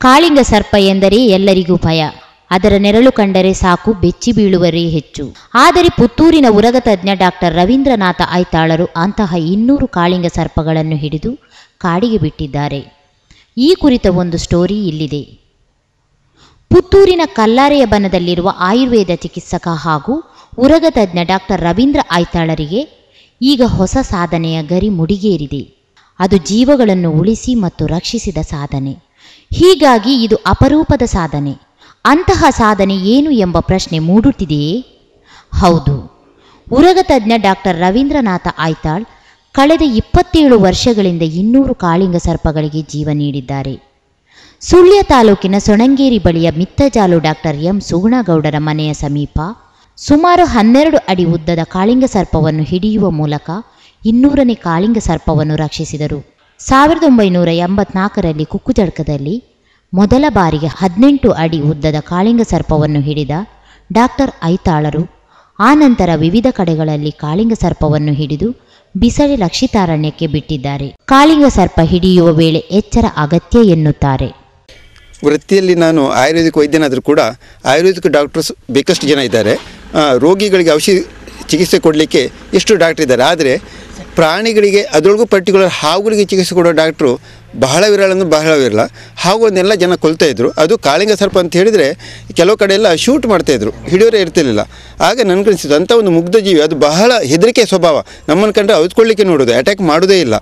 ಕಾಳಿಂಗ ಸರ್ಪ ಎಂದರೆ ಎಲ್ಲರಿಗೂ ಭಯ. ಅದರ ನೆರಳು ಕಂಡರೆ ಸಾಕು ಬೆಚ್ಚಿ ಬೀಳುವರೇ ಹೆಚ್ಚು. ಆದರೆ ಪುತ್ತೂರಿನ ಉರಗ ತಜ್ಞ ಡಾಕ್ಟರ್ ರವೀಂದ್ರನಾಥ ಐತಾಳರು ಅಂತಹ 200 ಕಾಳಿಂಗ ಸರ್ಪಗಳನ್ನು ಹಿಡಿದು ಕಾಡಿಗೆ ಬಿಟ್ಟಿದ್ದಾರೆ. ಈ ಕುರಿತ ಒಂದು ಸ್ಟೋರಿ ಇಲ್ಲಿದೆ. ಪುತ್ತೂರಿನ ಕಲ್ಲಾರೆಯ ಬನದಲ್ಲಿರುವ ಆಯುರ್ವೇದ ಚಿಕಿತ್ಸಕ ಹಾಗೂ ಉರಗ ತಜ್ಞ ಡಾಕ್ಟರ್ ರವೀಂದ್ರ ಐತಾಳರಿಗೆ ಈಗ ಹೊಸ ಸಾಧನೆಯ ಗರಿ ಮುಡಿಗೇರಿದೆ. ಅದು ಜೀವಗಳನ್ನು ಉಳಿಸಿ ಮತ್ತು ರಕ್ಷಿಸಿದ ಸಾಧನೆ. ಹೀಗಾಗಿ ಇದು ಅಪರೂಪದ ಸಾಧನೆ. ಅಂತಹ ಸಾಧನೆ ಏನು ಎಂಬ ಪ್ರಶ್ನೆ ಮೂಡುತ್ತಿದೆಯೇ? ಹೌದು, ಉರಗ ತಜ್ಞ ಡಾಕ್ಟರ್ ರವೀಂದ್ರನಾಥ ಐತಾಳ್ ಕಳೆದ 27 ವರ್ಷಗಳಿಂದ 200 ಕಾಳಿಂಗ ಸರ್ಪಗಳಿಗೆ ಜೀವ ನೀಡಿದ್ದಾರೆ. ಸುಳ್ಯ ತಾಲೂಕಿನ ಸೊಣಂಗೇರಿ ಬಳಿಯ ಮಿತ್ತಜಾಲು ಡಾಕ್ಟರ್ ಎಂ ಸುಗುಣಗೌಡರ ಮನೆಯ ಸಮೀಪ ಸುಮಾರು 12 ಅಡಿ ಉದ್ದದ ಕಾಳಿಂಗ ಸರ್ಪವನ್ನು ಹಿಡಿಯುವ ಮೂಲಕ 200ನೇ ಕಾಳಿಂಗ ಸರ್ಪವನ್ನು ರಕ್ಷಿಸಿದರು. 1984ರಲ್ಲಿ ಕುಕ್ಕುಜಡ್ಕದಲ್ಲಿ ಮೊದಲ ಬಾರಿಗೆ 18 ಅಡಿ ಉದ್ದದ ಕಾಳಿಂಗ ಸರ್ಪವನ್ನು ಹಿಡಿದ ಡಾಕ್ಟರ್ ಐತಾಳರು ಆನಂತರ ವಿವಿಧ ಕಡೆಗಳಲ್ಲಿ ಕಾಳಿಂಗ ಸರ್ಪವನ್ನು ಹಿಡಿದು ಬಿಸಳೆ ರಕ್ಷಿತಾರಣ್ಯಕ್ಕೆ ಬಿಟ್ಟಿದ್ದಾರೆ. ಕಾಳಿಂಗ ಸರ್ಪ ಹಿಡಿಯುವ ವೇಳೆ ಎಚ್ಚರ ಅಗತ್ಯ ಎನ್ನುತ್ತಾರೆ. ವೃತ್ತಿಯಲ್ಲಿ ನಾನು ಆಯುರ್ವೇದಿಕ್ ವೈದ್ಯನಾದರೂ ಕೂಡ ಆಯುರ್ವೇದಿಕ್ ಡಾಕ್ಟರ್ಸ್ ಬೇಕಷ್ಟು ಜನ ಇದ್ದಾರೆ. ರೋಗಿಗಳಿಗೆ ಔಷಧಿ ಚಿಕಿತ್ಸೆ ಕೊಡಲಿಕ್ಕೆ ಎಷ್ಟು ಡಾಕ್ಟರ್ ಇದ್ದಾರೆ. ಆದರೆ ಪ್ರಾಣಿಗಳಿಗೆ, ಅದರೊಳಗೂ ಪರ್ಟಿಕ್ಯುಲರ್ ಹಾವುಗಳಿಗೆ ಚಿಕಿತ್ಸೆ ಕೊಡೋ ಡಾಕ್ಟ್ರು ಬಹಳ ವಿರಳ ಅಂದರೆ ಬಹಳ ವಿರಳ. ಹಾವುಗಳನ್ನೆಲ್ಲ ಜನ ಕೊಲ್ತಾಯಿದ್ರು. ಅದು ಕಾಳಿಂಗ ಸರ್ಪ ಅಂತ ಹೇಳಿದರೆ ಕೆಲವು ಕಡೆ ಎಲ್ಲ ಶೂಟ್ ಮಾಡ್ತಾಯಿದ್ರು, ಹಿಡಿಯೋರೇ ಇರ್ತಿರಲಿಲ್ಲ. ಆಗ ನನಗನ್ನಿಸಿದ್ದು ಅಂಥ ಒಂದು ಮುಗ್ಧ ಜೀವಿ, ಅದು ಬಹಳ ಹೆದರಿಕೆ ಸ್ವಭಾವ. ನಮ್ಮನ್ನು ಕಂಡ್ರೆ ಔದ್ಕೊಳ್ಳಿಕ್ಕೆ ನೋಡೋದು, ಅಟ್ಯಾಕ್ ಮಾಡೋದೇ ಇಲ್ಲ.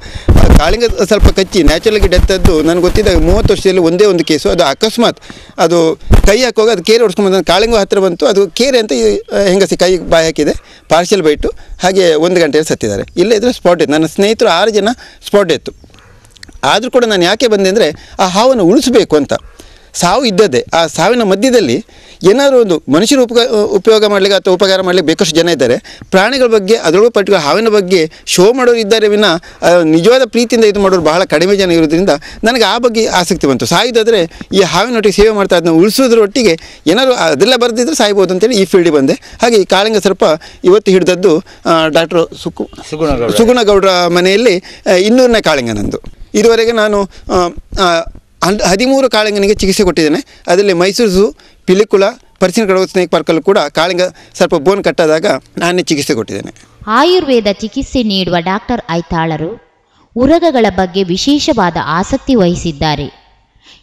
ಕಾಳಿಂಗ ಸ್ವಲ್ಪ ಕಚ್ಚಿ ನ್ಯಾಚುರಲಾಗಿ ಡೆತ್ ಆದ್ದು ನನಗೆ ಗೊತ್ತಿದ್ದಾಗ 30 ವರ್ಷದಲ್ಲಿ ಒಂದೇ ಒಂದು ಕೇಸು. ಅದು ಅಕಸ್ಮಾತ್ ಅದು ಕೈ ಹಾಕುವಾಗ ಅದು ಕೇರೆ ಹೊಡ್ಸ್ಕೊಂಡ್ಬಂದು ಕಾಳಿಂಗ ಹತ್ತಿರ ಬಂತು. ಅದು ಕೇರೆ ಅಂತ ಹೆಂಗಸಿ ಕೈ ಬಾಯಿ ಹಾಕಿದೆ, ಪಾರ್ಷಲ್ ಬೈಟು, ಹಾಗೆ 1 ಗಂಟೆಯಲ್ಲಿ ಸತ್ತಿದ್ದಾರೆ. ಇಲ್ಲೇ ಇದ್ದರೆ ಸ್ಪಾಟ್ ಡೆತ್. ನನ್ನ ಸ್ನೇಹಿತರು 6 ಜನ ಸ್ಪಾಟ್ ಡೆತ್ತು. ಆದರೂ ಕೂಡ ನಾನು ಯಾಕೆ ಬಂದೆ ಅಂದರೆ ಆ ಹಾವನ್ನು ಉಳಿಸಬೇಕು ಅಂತ. ಸಾವು ಇದ್ದದ್ದೇ. ಆ ಸಾವಿನ ಮಧ್ಯದಲ್ಲಿ ಏನಾದರೂ ಒಂದು ಮನುಷ್ಯರು ಉಪಯೋಗ ಮಾಡಲಿಕ್ಕೆ ಅಥವಾ ಉಪಕಾರ ಮಾಡಲಿಕ್ಕೆ ಬೇಕಷ್ಟು ಜನ ಇದ್ದಾರೆ. ಪ್ರಾಣಿಗಳ ಬಗ್ಗೆ, ಅದರೊಳಗೂ ಪರ್ಟಿಕ್ಯುಲರ್ ಹಾವಿನ ಬಗ್ಗೆ ಶೋ ಮಾಡೋರು ಇದ್ದಾರೆ ವಿನ ನಿಜವಾದ ಪ್ರೀತಿಯಿಂದ ಇದು ಮಾಡೋರು ಬಹಳ ಕಡಿಮೆ ಜನ ಇರೋದ್ರಿಂದ ನನಗೆ ಆ ಬಗ್ಗೆ ಆಸಕ್ತಿ ಬಂತು. ಸಾಯೋದಾದರೆ ಈ ಹಾವಿನೊಟ್ಟಿಗೆ ಸೇವೆ ಮಾಡ್ತಾ ಅದನ್ನ ಉಳಿಸೋದ್ರೊಟ್ಟಿಗೆ ಏನಾದರೂ ಅದೆಲ್ಲ ಬರೆದಿದ್ರೆ ಸಾಯ್ಬೋದು ಅಂತೇಳಿ ಈ ಫೀಲ್ಡಿಗೆ ಬಂದೆ. ಹಾಗೆ ಈ ಕಾಳಿಂಗ ಸರ್ಪ ಇವತ್ತು ಹಿಡಿದದ್ದು ಡಾಕ್ಟರ್ ಸುಗುಣಗೌಡರ ಮನೆಯಲ್ಲಿ 200ನೇ ಕಾಳಿಂಗ ನಂದು. ಇದುವರೆಗೆ ನಾನು 13 ಕಾಳಿಂಗನಿಗೆ ಚಿಕಿತ್ಸೆ ಕೊಟ್ಟಿದ್ದೇನೆ. ಅದರಲ್ಲಿ ಮೈಸೂರು ಝೂ, ಪಿಲಿಕುಳ, ಪರ್ಸಿನಕಡವ ಸ್ನೇಕ್ ಪಾರ್ಕಲ್ಲೂ ಕೂಡ ಕಾಳಿಂಗ ಸ್ವಲ್ಪ ಬೋನ್ ಕಟ್ಟಾದಾಗ ನಾನೇ ಚಿಕಿತ್ಸೆ ಕೊಟ್ಟಿದ್ದೇನೆ. ಆಯುರ್ವೇದ ಚಿಕಿತ್ಸೆ ನೀಡುವ ಡಾಕ್ಟರ್ ಐತಾಳರು ಉರಗಗಳ ಬಗ್ಗೆ ವಿಶೇಷವಾದ ಆಸಕ್ತಿ ವಹಿಸಿದ್ದಾರೆ.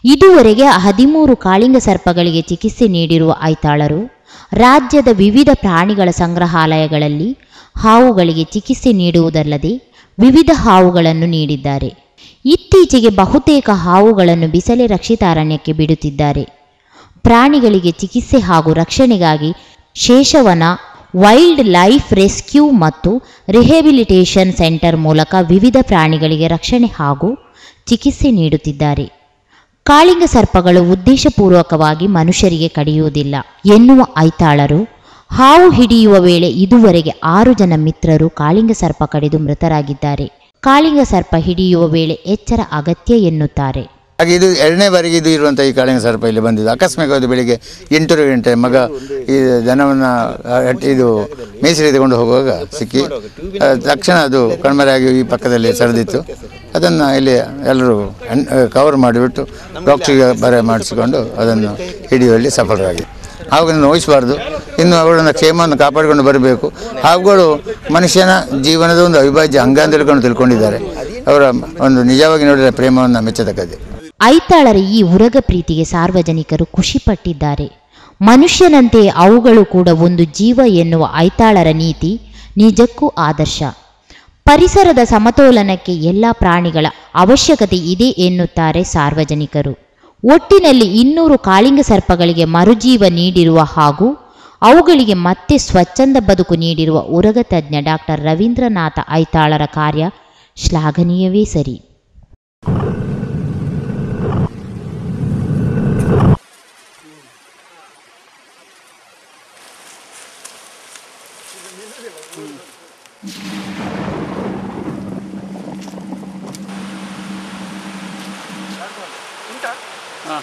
ಇದುವರೆಗೆ 13 ಕಾಳಿಂಗ ಸರ್ಪಗಳಿಗೆ ಚಿಕಿತ್ಸೆ ನೀಡಿರುವ ಐತಾಳರು ರಾಜ್ಯದ ವಿವಿಧ ಪ್ರಾಣಿಗಳ ಸಂಗ್ರಹಾಲಯಗಳಲ್ಲಿ ಹಾವುಗಳಿಗೆ ಚಿಕಿತ್ಸೆ ನೀಡುವುದಲ್ಲದೆ ವಿವಿಧ ಹಾವುಗಳನ್ನು ನೀಡಿದ್ದಾರೆ. ಇತ್ತೀಚೆಗೆ ಬಹುತೇಕ ಹಾವುಗಳನ್ನು ಬಿಸಲೆ ರಕ್ಷಿತಾರಣ್ಯಕ್ಕೆ ಬಿಡುತ್ತಿದ್ದಾರೆ. ಪ್ರಾಣಿಗಳಿಗೆ ಚಿಕಿತ್ಸೆ ಹಾಗೂ ರಕ್ಷಣೆಗಾಗಿ ಶೇಷವನ ವೈಲ್ಡ್ ಲೈಫ್ ರೆಸ್ಕ್ಯೂ ಮತ್ತು ರಿಹ್ಯಾಬಿಲಿಟೇಷನ್ ಸೆಂಟರ್ ಮೂಲಕ ವಿವಿಧ ಪ್ರಾಣಿಗಳಿಗೆ ರಕ್ಷಣೆ ಹಾಗೂ ಚಿಕಿತ್ಸೆ ನೀಡುತ್ತಿದ್ದಾರೆ. ಕಾಳಿಂಗ ಸರ್ಪಗಳು ಉದ್ದೇಶಪೂರ್ವಕವಾಗಿ ಮನುಷ್ಯರಿಗೆ ಕಡಿಯುವುದಿಲ್ಲ ಎನ್ನುವ ಐತಾಳರು ಹಾವು ಹಿಡಿಯುವ ವೇಳೆ ಇದುವರೆಗೆ 6 ಜನ ಮಿತ್ರರು ಕಾಳಿಂಗ ಸರ್ಪ ಕಡಿದು ಮೃತರಾಗಿದ್ದಾರೆ. ಕಾಳಿಂಗ ಸರ್ಪ ಹಿಡಿಯುವ ವೇಳೆ ಎಚ್ಚರ ಅಗತ್ಯ ಎನ್ನುತ್ತಾರೆ. ಹಾಗೆ ಇದು 2ನೇ ಬಾರಿಗೆ ಇದು ಇರುವಂಥ ಈ ಕಾಳಿಂಗ ಸರ್ಪ ಇಲ್ಲಿ ಬಂದಿದ್ದು. ಅಕಸ್ಮಾತ್ ಬೆಳಿಗ್ಗೆ 8 ಗಂಟೆ ಮಗ ಈ ದನವನ್ನು ಇದು ಮೇಸರಿ ತಗೊಂಡು ಹೋಗುವಾಗ ಸಿಕ್ಕಿ ತಕ್ಷಣ ಅದು ಕಣ್ಮರೆಯಾಗಿ ಈ ಪಕ್ಕದಲ್ಲಿ ಸರಿದಿತ್ತು. ಅದನ್ನು ಇಲ್ಲಿ ಎಲ್ಲರೂ ಕವರ್ ಮಾಡಿಬಿಟ್ಟು ಡಾಕ್ಟ್ರಿಗೆ ಬರೆ ಮಾಡಿಸಿಕೊಂಡು ಅದನ್ನು ಹಿಡಿಯುವಲ್ಲಿ ಸಫಲರಾಗಿದೆ. ಹಾವುಗಳನ್ನು ನೋಯಿಸಬಾರ್ದು, ಇನ್ನು ಅವುಗಳನ್ನು ಕ್ಷೇಮವನ್ನು ಕಾಪಾಡಿಕೊಂಡು ಬರಬೇಕು. ಹಾವುಗಳು ಮನುಷ್ಯನ ಜೀವನದ ಒಂದು ಅವಿಭಾಜ್ಯ ಅಂಗ ಅಂತ ತಿಳ್ಕೊಂಡಿದ್ದಾರೆ. ಅವರ ಒಂದು ನಿಜವಾಗಿ ನೋಡಿದ ಪ್ರೇಮವನ್ನು ಮೆಚ್ಚತಕ್ಕದ್ದು. ಐತಾಳರ ಈ ಉರಗ ಪ್ರೀತಿಗೆ ಸಾರ್ವಜನಿಕರು ಖುಷಿಪಟ್ಟಿದ್ದಾರೆ. ಮನುಷ್ಯನಂತೆ ಅವುಗಳು ಕೂಡ ಒಂದು ಜೀವ ಎನ್ನುವ ಐತಾಳರ ನೀತಿ ನಿಜಕ್ಕೂ ಆದರ್ಶ. ಪರಿಸರದ ಸಮತೋಲನಕ್ಕೆ ಎಲ್ಲ ಪ್ರಾಣಿಗಳ ಅವಶ್ಯಕತೆ ಇದೆ ಎನ್ನುತ್ತಾರೆ ಸಾರ್ವಜನಿಕರು. ಒಟ್ಟಿನಲ್ಲಿ 200 ಕಾಳಿಂಗ ಸರ್ಪಗಳಿಗೆ ಮರುಜೀವ ನೀಡಿರುವ ಹಾಗೂ ಅವುಗಳಿಗೆ ಮತ್ತೆ ಸ್ವಚ್ಛಂದ ಬದುಕು ನೀಡಿರುವ ಉರಗ ತಜ್ಞ ಡಾಕ್ಟರ್ ರವೀಂದ್ರನಾಥ ಐತಾಳರ ಕಾರ್ಯ ಶ್ಲಾಘನೀಯವೇ ಸರಿ. ಹಾಂ